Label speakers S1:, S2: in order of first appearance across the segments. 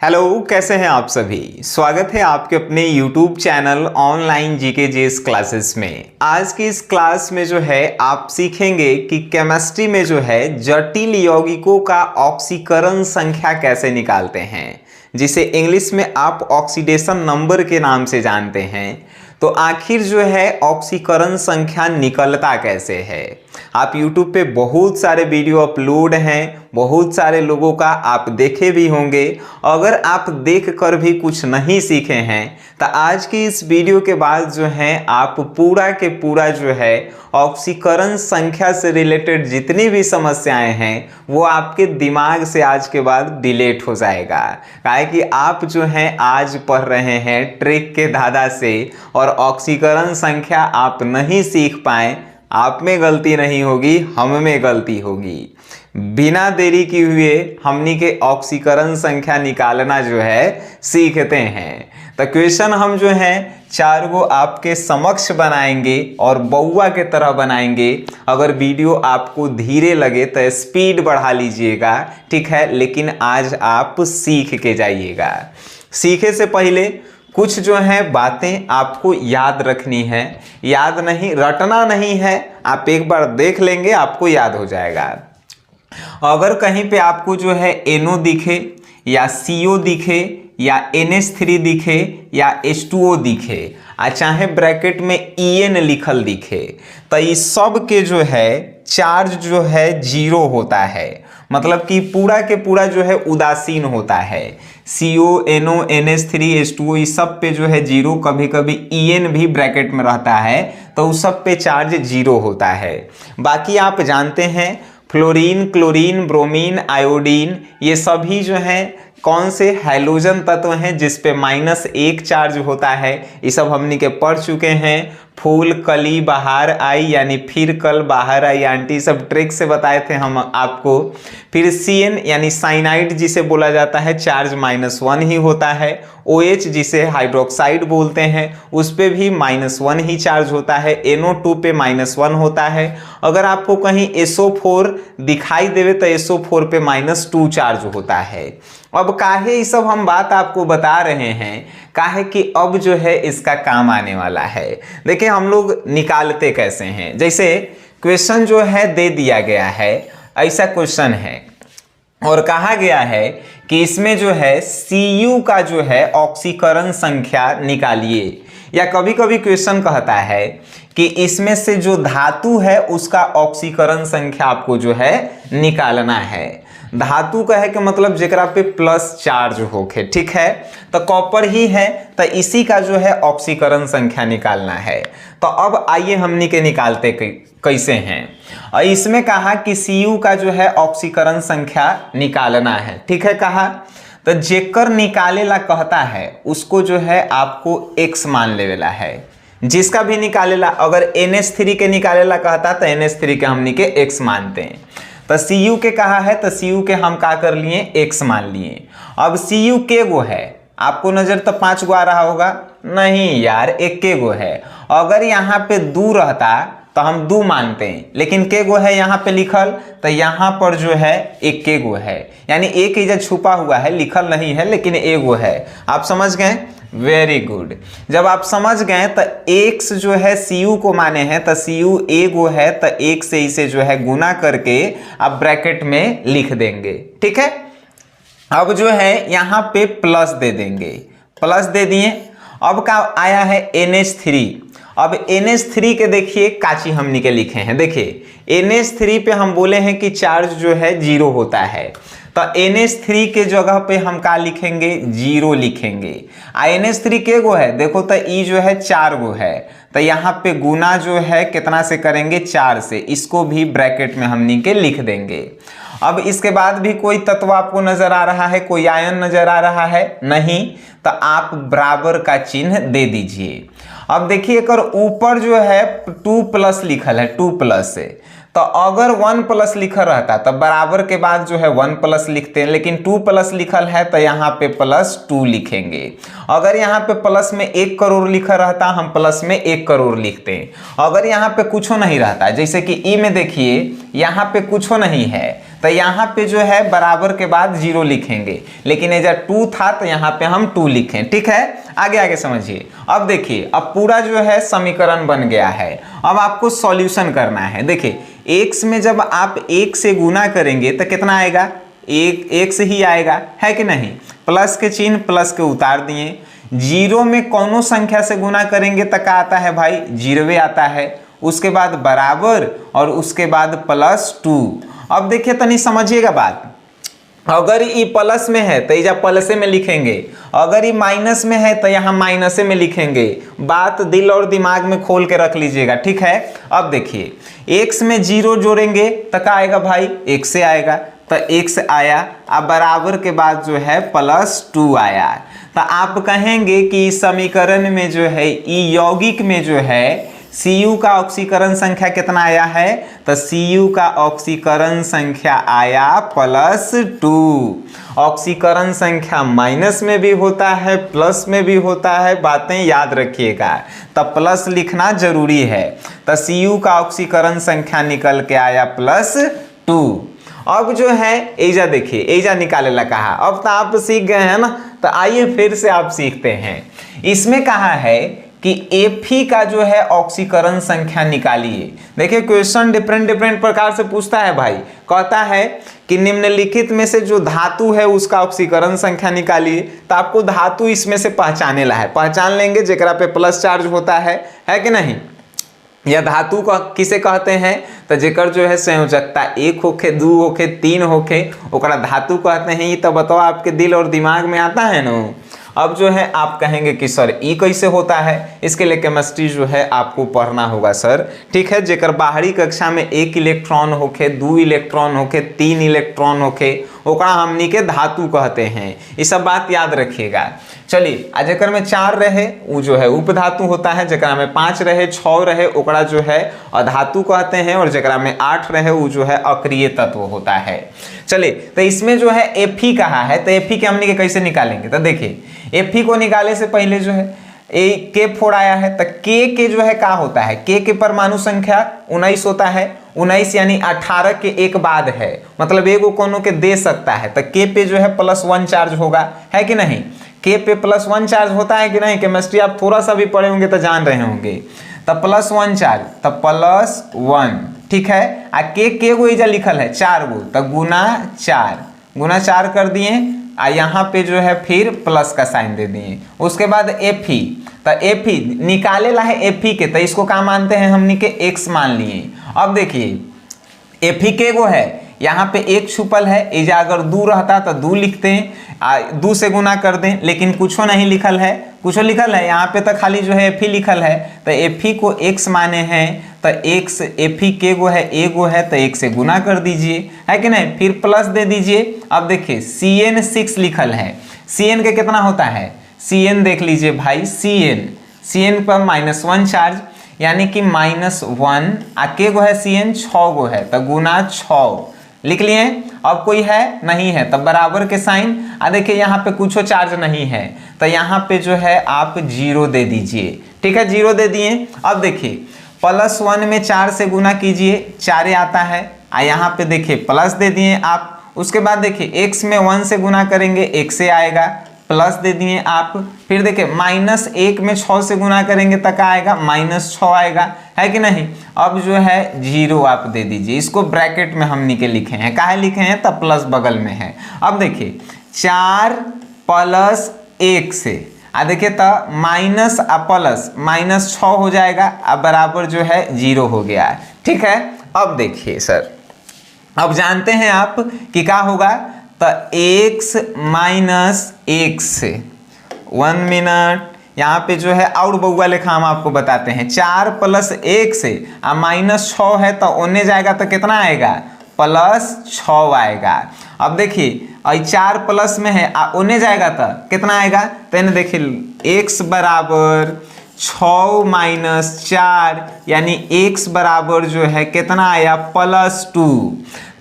S1: Hello, कैसे हैं आप सभी। स्वागत है आपके अपने YouTube channel online GK JS classes में। आज की इस क्लास में जो है आप सीखेंगे कि केमिस्ट्री में जो है जटिल यौगिकों का ऑक्सीकरण संख्या कैसे निकालते हैं, जिसे इंग्लिश में आप ऑक्सीडेशन नंबर के नाम से जानते हैं। तो आखिर जो है ऑक्सीकरण संख्या निकलता कैसे है। आप YouTube पे बहुत सारे वीडियो अपलोड हैं, बहुत सारे लोगों का आप देखे भी होंगे। अगर आप देख कर भी कुछ नहीं सीखे हैं तो आज की इस वीडियो के बाद जो है आप पूरा के पूरा जो है ऑक्सीकरण संख्या से रिलेटेड जितनी भी समस्याएं हैं वो आपके दिमाग से आज के बाद डिलीट हो जाएगा। काहे कि आप जो है आज पढ़ रहे हैं ट्रिक के धाधा से और ऑक्सीकरण संख्या आप नहीं सीख पाए। आप में गलती नहीं होगी, हम में गलती होगी। बिना देरी किए हुए हमनी के ऑक्सीकरण संख्या निकालना जो है सीखते हैं। तो क्वेश्चन हम जो है 4 गो आपके समक्ष बनाएंगे और बउआ के तरह बनाएंगे। अगर वीडियो आपको धीरे लगे तो स्पीड बढ़ा लीजिएगा, ठीक है, लेकिन आज आप सीख के जाइएगा। सीखे से पहले कुछ जो है बातें आपको याद रखनी है, याद नहीं रटना नहीं है। आप एक बार देख लेंगे आपको याद हो जाएगा। अगर कहीं पे आपको जो है NO दिखे या CO दिखे या NH3 दिखे या H2O दिखे और चाहे ब्रैकेट में EN लिखल दिखे तो इस सब के जो है चार्ज जो है 0 होता है। मतलब कि पूरा के पूरा जो है उदासीन होता है। CO, NO, NH3, H2O इस सब पे जो है 0, कभी कभी EN भी ब्रैकेट में रहता है तो उस सब पे चार्ज 0 होता है। बाकी आप जानते हैं फ्लोरीन, क्लोरीन, ब्रोमीन, आयोडीन ये सभी जो हैं कौन से हैलोजन तत्व हैं जिस पे -1 चार्ज होता है। ये सब हमनी के पढ़ चुके हैं। फूल कली बाहर आई यानी फिर कल बाहर आई आंटी, सब ट्रिक से बताए थे हम आपको। फिर CN यानी साइनाइड जिसे बोला जाता है चार्ज -1 ही होता है। OH जिसे हाइड्रोक्साइड बोलते हैं उस पे भी -1 ही चार्ज होता है। NO2 पे -1 होता है। अगर आपको कहीं SO4 दिखाई देवे तो SO4 पे -2 चार्ज होता है। अब काहे ये सब हम बात आपको बता रहे हैं, काहे कि अब जो है इसका काम आने वाला है। देखिए हम लोग निकालते कैसे हैं। जैसे क्वेश्चन जो है दे दिया गया है, ऐसा क्वेश्चन है और कहा गया है कि इसमें जो है Cu का जो है ऑक्सीकरण संख्या निकालिए। या कभी कभी क्वेश्चन कहता है कि इसमें से जो धातु है उसका ऑक्सीकरण संख्या आपको जो है निकालना है। धातु का है कि मतलब जेकरा पे प्लस चार्ज होके, ठीक है, तो कॉपर ही है तो इसी का जो है ऑक्सीकरण संख्या निकालना है। तो अब आइए हमनी के निकालते कैसे हैं। और इसमें कहा कि Cu का जो है ऑक्सीकरण संख्या निकालना है, ठीक है। कहा तो जेकर निकाले ला कहता है उसको जो है आपको x मान लेवेला है। जिसका भी निकालेला, अगर NH3 के निकालेला कहता तो NH3 के हमनी के x मानते हैं। तो Cu के कहा है तो Cu के हम का कर लिए x मान लिए। अब Cu के गो है, आपको नजर तो 5 गो आ रहा होगा, नहीं यार एक के गो है। अगर यहाँ पे 2 रहता तो हम 2 मानते हैं, लेकिन के गो है यहाँ पे लिखल तो यहाँ पर जो है एक के गो है, यानी एक इधर छुपा हुआ है, लिखल नहीं है लेकिन एगो है। आप समझ गए, वेरी गुड। जब आप समझ गए तो x जो है Cu को माने हैं तो Cu एगो है तो 1 से इसे जो है गुना करके आप ब्रैकेट में लिख देंगे, ठीक है। अब जो है यहाँ पे प्लस दे देंगे, प्लस दे दिए। अब का आया है NH3। अब NH3 के देखिए काची हमनी के लिखे हैं। देखिए NH3 पे हम बोले हैं कि चार्ज जो है 0 होता है तो NH3 के जगह पे हम का लिखेंगे 0 लिखेंगे। NH3 के गो है, देखो तो ई जो है 4 गो है तो यहाँ पे गुना जो है कितना से करेंगे 4 से, इसको भी ब्रैकेट में हमनी के लिख देंगे। अब इसके बाद भी कोई तत्व आपको नजर आ रहा है, कोई आयन नजर आ रहा है, नहीं, तो आप बराबर का चिन्ह दे दीजिए। अब देखिए एक ऊपर जो है 2+ लिखल है, 2+ से, तो अगर 1+ लिखल रहता तो बराबर के बाद जो है 1+ लिखते हैं, लेकिन 2+ लिखल है तो यहाँ पे +2 लिखेंगे। अगर यहाँ पे प्लस में 1 करोड़ लिखा रहता हम प्लस में 1 करोड़ लिखते हैं। अगर यहाँ पे कुछ नहीं रहता, जैसे कि ई में देखिए यहाँ पे कुछ नहीं है तो यहाँ पे जो है बराबर के बाद 0 लिखेंगे, लेकिन ये जब 2 था तो यहाँ पे हम 2 लिखें। ठीक है, आगे आगे समझिए। अब देखिए, अब पूरा जो है समीकरण बन गया है। अब आपको सॉल्यूशन करना है। देखिए x में जब आप 1 से गुना करेंगे तो कितना आएगा, एक से ही आएगा, है कि नहीं। प्लस के चिन्ह प्लस के उतार दिए। 0 में कौनों संख्या से गुना करेंगे तो क्या आता है भाई, 0 आता है। उसके बाद बराबर और उसके बाद +2। अब देखिए तनी समझिएगा बात, अगर ये प्लस में है तो ये प्लसे में लिखेंगे, अगर ये माइनस में है तो यहाँ माइनसे में लिखेंगे। बात दिल और दिमाग में खोल के रख लीजिएगा, ठीक है। अब देखिए x में 0 जोड़ेंगे तो क्या आएगा भाई, x से आएगा, तो x आया। अब बराबर के बाद जो है +2 आया। तो आप कहेंगे कि इस समीकरण में जो है ई यौगिक में जो है Cu का ऑक्सीकरण संख्या कितना आया है, तो Cu का ऑक्सीकरण संख्या आया +2। ऑक्सीकरण संख्या माइनस में भी होता है प्लस में भी होता है, बातें याद रखिएगा, तब प्लस लिखना जरूरी है। तो Cu का ऑक्सीकरण संख्या निकल के आया +2। अब जो है एजा देखिए, एजा निकाले ला कहा। अब तो आप सीख गए हैं ना, तो आइए फिर से आप सीखते हैं। इसमें कहा है कि Fe का जो है ऑक्सीकरण संख्या निकालिए। देखिए क्वेश्चन डिफरेंट प्रकार से पूछता है भाई। कहता है कि निम्नलिखित में से जो धातु है उसका ऑक्सीकरण संख्या निकालिए। तो आपको धातु इसमें से पहचाने ला है, पहचान लेंगे जेकरा पे प्लस चार्ज होता है कि नहीं। यह धातु को किसे कहते हैं, तो जेकर जो है संयोजकता 1 होके 2 होके 3 होके ओकरा धातु कहते हैं। ये तो बताओ आपके दिल और दिमाग में आता है ना। अब जो है आप कहेंगे कि सर ई कैसे होता है, इसके लिए केमिस्ट्री जो है आपको पढ़ना होगा सर, ठीक है। जेकर बाहरी कक्षा में 1 इलेक्ट्रॉन होके 2 इलेक्ट्रॉन होके 3 इलेक्ट्रॉन होके ओकरा हमनी के धातु कहते हैं। ये सब बात याद रखिएगा। चलिए, आ जेकर में 4 रहे वो जो है उपधातु होता है, जेकरा में 5 रहे 6 रहे ओकरा जो है अधातु कहते हैं, और जेकरा में 8 रहे वो जो है अक्रिय तत्व होता है। चलिए, तो इसमें जो है Fe कहा है, तो Fe के हमने के कैसे निकालेंगे। तो देखिए Fe को निकाले से पहले जो है K4 आया है, तो K के जो है क्या होता है, K के परमाणु संख्या 19 होता है। 19 यानी 18 के एक बाद है, मतलब एगो कोनो के दे सकता है। तो K पे जो है +1 चार्ज होगा, है कि नहीं। K पे +1 चार्ज होता है कि नहीं, केमिस्ट्री आप थोड़ा सा भी पढ़े होंगे तो जान रहे होंगे। तब +1 चार्ज, तब +1, ठीक है। आ के गो इजा लिखल है 4 गो, तब गुना 4 कर दिए। आ यहाँ पे जो है फिर प्लस का साइन दे दिए। उसके बाद Fe, तो Fe निकाले ला है Fe के, तो इसको क्या मानते हैं हमनी के x मान लिए। अब देखिए Fe के गो है, यहाँ पे 1 छुपल है, इजा अगर 2 रहता तो 2 लिखते हैं, 2 से गुना कर दें, लेकिन कुछो नहीं लिखल है, कुछो लिखल है यहाँ पे तो खाली जो है Fe लिखल है। तो Fe को x माने हैं, तो x Fe के गो है, ए गो है, तो 1 से गुना कर दीजिए, है कि नहीं, फिर प्लस दे दीजिए। अब देखिए Cn 6 लिखल है, Cn के कितना होता है, Cn देख लीजिए भाई, Cn पर -1 चार्ज यानी कि -1। आ के गो है Cn 6 गो है, तो गुना 6 लिख लिए। अब कोई है नहीं है, तब बराबर के साइन। आ देखिए यहाँ पे कुछो चार्ज नहीं है, तो यहाँ पे जो है आप 0 दे दीजिए, ठीक है, 0 दे दिए। अब देखिए +1 में 4 से गुना कीजिए, 4 आता है। आ यहाँ पे देखिए प्लस दे दिए आप। उसके बाद देखिए x में 1 से गुना करेंगे, x से आएगा, प्लस दे दिए आप। फिर देखिए -1 में 6 से गुना करेंगे तो क्या आएगा, -6 आएगा, है कि नहीं। अब जो है 0 आप दे दीजिए। इसको ब्रैकेट में हमनी के लिखे हैं, काहे लिखे हैं, तब प्लस बगल में है। अब देखिए 4 + 1 से आ देखिए तो माइनस आ प्लस -6 हो जाएगा, अब बराबर जो है 0 हो गया है, ठीक है। अब देखिए सर, अब जानते हैं आप कि क्या होगा, तो x - 1 से 1 मिनट यहाँ पे जो है और बउआ लेखा हम आपको बताते हैं। 4 + 1 से आ -6 है, तो ओने जाएगा तो कितना आएगा, +6 आएगा। अब देखिए 4 प्लस में है, ओने जाएगा तो कितना आएगा, तो इन्हें देखिए x बराबर 6 - 4 यानी x बराबर जो है कितना आया, +2।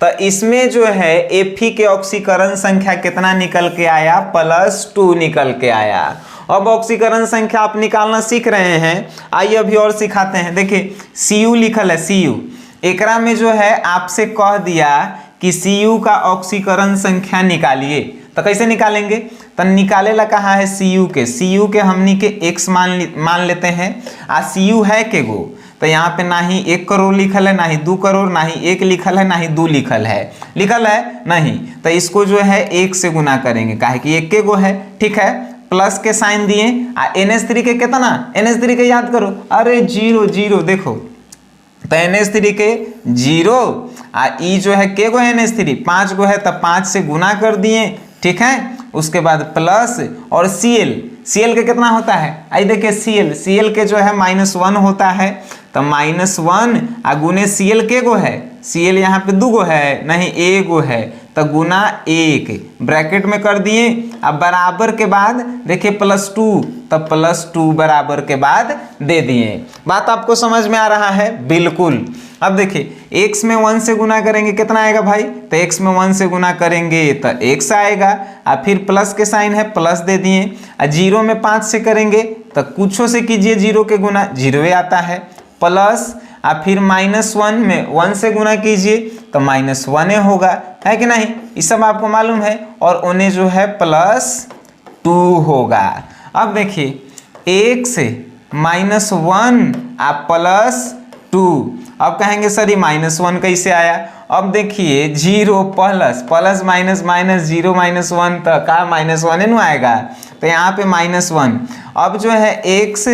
S1: तो इसमें जो है Fe के ऑक्सीकरण संख्या कितना निकल के आया, +2 निकल के आया। अब ऑक्सीकरण संख्या आप निकालना सीख रहे हैं, आइए अभी और सिखाते हैं। देखिए Cu लिखल है, Cu एकरा में जो है आपसे कह दिया कि Cu का ऑक्सीकरण संख्या निकालिए। तो कैसे निकालेंगे? तो निकाले ला कहा है Cu के हमनी के x मान लेते हैं। Cu है के गो, तो यहाँ पे ना ही 1 करोड़ लिखल है, ना ही 2 करोड़, ना ही 1 लिखल है, ना ही 2 लिखल है नहीं। तो इसको जो है 1 से गुना करेंगे, काहे कि 1 के गो है। ठीक है, प्लस के साइन दिए। NH3 के कितना, NH3 के याद करो, अरे 0 0 देखो, तो NH3 के 0 ई जो है के गो है NH3 5 गो है, तब 5 से गुना कर दिए। ठीक है, उसके बाद प्लस और Cl के कितना होता है, आई देखिए Cl के जो है -1 होता है, तो -1 गुने Cl के गो है, Cl यहाँ पे 2 गो है, नहीं 1 गो है, तो गुना 1 ब्रैकेट में कर दिए। अब बराबर के बाद देखिए +2, तब +2 बराबर के बाद दे दिए। बात आपको समझ में आ रहा है? बिल्कुल। अब देखिए x में 1 से गुना करेंगे कितना आएगा भाई, तो x में 1 से गुना करेंगे तो x आएगा, फिर प्लस के साइन है प्लस दे दिए। 0 में 5 से करेंगे तो कुछों से कीजिए 0 के गुना 0 आता है, प्लस फिर -1 में 1 से गुना कीजिए तो -1 होगा, है कि नहीं? ये सब आपको मालूम है। और उन्हें जो है +2 होगा। अब देखिए x से -1 +2, अब कहेंगे सर ये -1 कैसे आया? अब देखिए 0 प्लस माइनस 0 -1 तो का -1 न आएगा, तो यहाँ पे -1। अब जो है x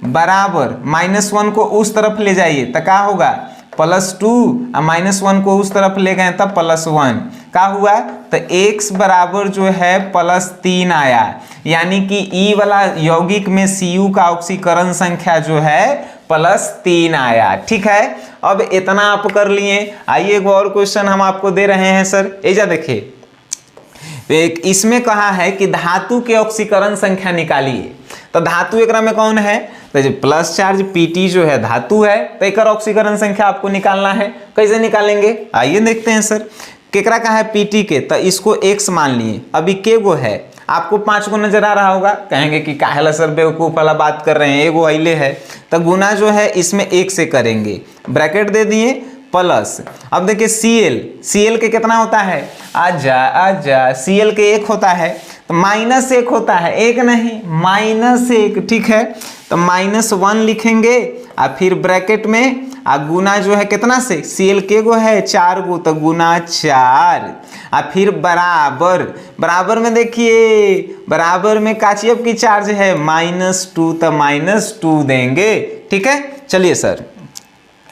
S1: बराबर -1 को उस तरफ ले जाइए तो क्या होगा, +2 -1 को उस तरफ ले गए तब +1, क्या हुआ? तो x बराबर जो है +3 आया, यानी कि E वाला यौगिक में Cu का ऑक्सीकरण संख्या जो है +3 आया। ठीक है, अब इतना आप कर लिए। आइए एक और क्वेश्चन हम आपको दे रहे हैं सर, ऐसा देखिए, एक इसमें कहा है कि धातु के ऑक्सीकरण संख्या निकालिए। तो धातु एकरा में कौन है, तो जो प्लस चार्ज Pt जो है धातु है, तो एक ऑक्सीकरण संख्या आपको निकालना है। कैसे निकालेंगे आइए देखते हैं सर। केकरा का है Pt के, तो इसको x मान लिए। अभी के गो है, आपको 5 को नजर आ रहा होगा, कहेंगे कि काहेला सर बेवकूफ वाला बात कर रहे हैं, एगो अइले है, तो गुना जो है इसमें 1 से करेंगे, ब्रैकेट दे दिए प्लस। अब देखिए Cl के कितना होता है, आजा Cl के 1 होता है, तो -1 होता है, 1 नहीं -1। ठीक है, तो -1 लिखेंगे फिर ब्रैकेट में गुना जो है कितना से, Cl के गो है 4 गो, तो गुना 4 फिर बराबर में देखिए, बराबर में काचियब की चार्ज है -2, तो -2 देंगे। ठीक है, चलिए सर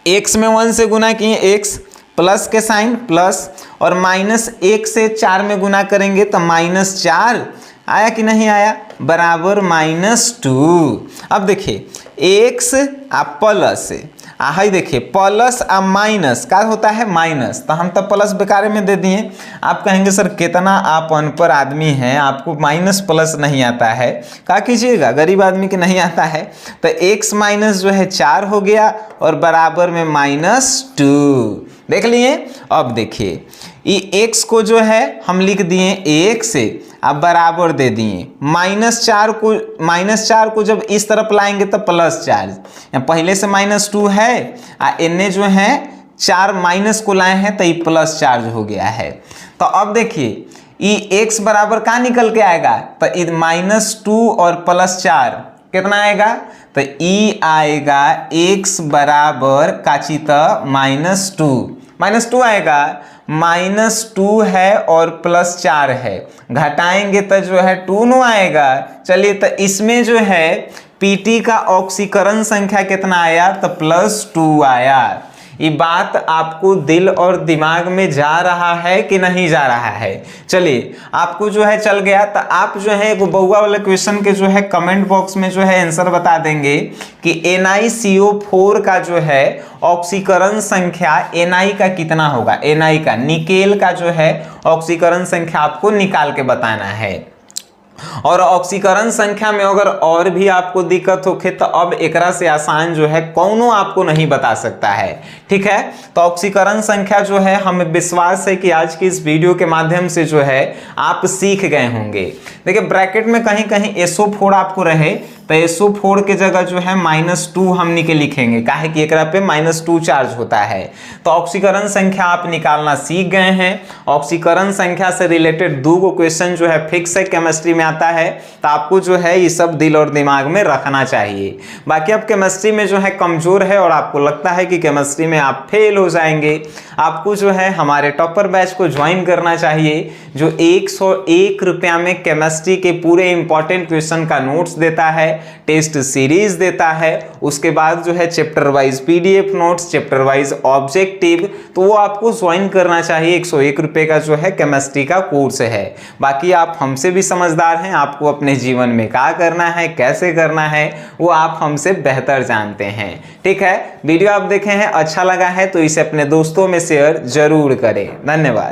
S1: x में 1 से गुना किए x, प्लस के साइन प्लस, और -1 से 4 में गुना करेंगे तो -4 आया कि नहीं आया, बराबर -2। अब देखिए x प्लस हाई देखिए प्लस माइनस का होता है माइनस, तो हम तो प्लस बेकार में दे दिए। आप कहेंगे सर कितना आप अनपढ़ आदमी हैं, आपको माइनस प्लस नहीं आता है, क्या कीजिएगा, गरीब आदमी के नहीं आता है। तो x माइनस जो है 4 हो गया और बराबर में -2 देख लिए। अब देखिए ये x को जो है हम लिख दिए x से, अब बराबर दे दिए -4 को जब इस तरफ लाएंगे तो +4, पहले से -2 है, इन्हें जो है 4 माइनस को लाए हैं तो ये +4 हो गया है। तो अब देखिए ये x बराबर का निकल के आएगा, तो -2 और +4 कितना आएगा, तो ई आएगा x बराबर काची तो -2 आएगा, -2 है और +4 है, घटाएंगे तो जो है 2 नो आएगा। चलिए तो इसमें जो है Pt का ऑक्सीकरण संख्या कितना आया, तो +2 आया। ये बात आपको दिल और दिमाग में जा रहा है कि नहीं जा रहा है? चलिए आपको जो है चल गया, तो आप जो है वो बउआ वाले क्वेश्चन के जो है कमेंट बॉक्स में जो है आंसर बता देंगे कि NiCO4 का जो है ऑक्सीकरण संख्या Na का कितना होगा। Na का, निकेल का जो है ऑक्सीकरण संख्या आपको निकाल के बताना है। और ऑक्सीकरण संख्या में अगर और भी आपको दिक्कत होखे तो अब एकरा से आसान जो है कौनो आपको नहीं बता सकता है। ठीक है, तो ऑक्सीकरण संख्या जो है हमें विश्वास है कि आज की इस वीडियो के माध्यम से जो है आप सीख गए होंगे। देखिए ब्रैकेट में कहीं कहीं SO4 आपको रहे तो तो SO4 के जगह जो है -2 हमनी के लिखेंगे, काहे कि एकरा पे -2 चार्ज होता है। तो ऑक्सीकरण संख्या आप निकालना सीख गए हैं। ऑक्सीकरण संख्या से रिलेटेड 2 क्वेश्चन जो है फिक्स है केमिस्ट्री में आता है, तो आपको जो है ये सब दिल और दिमाग में रखना चाहिए। बाकी आप केमिस्ट्री में जो है कमजोर है और आपको लगता है कि केमिस्ट्री में आप फेल हो जाएंगे, आपको जो है हमारे टॉपर बैच को ज्वाइन करना चाहिए, जो 101 रुपया में केमिस्ट्री के पूरे इंपॉर्टेंट क्वेश्चन का नोट्स देता है, टेस्ट सीरीज देता है, उसके बाद जो है chapter wise PDF notes, chapter wise objective, तो वो आपको ज्वाइन करना चाहिए। 101 रुपये का जो है केमिस्ट्री का कोर्स है। बाकी आप हमसे भी समझदार हैं, आपको अपने जीवन में क्या करना है, कैसे करना है, वो आप हमसे बेहतर जानते हैं। ठीक है, वीडियो आप देखे हैं, अच्छा लगा है तो इसे अपने दोस्तों में शेयर जरूर करें। धन्यवाद।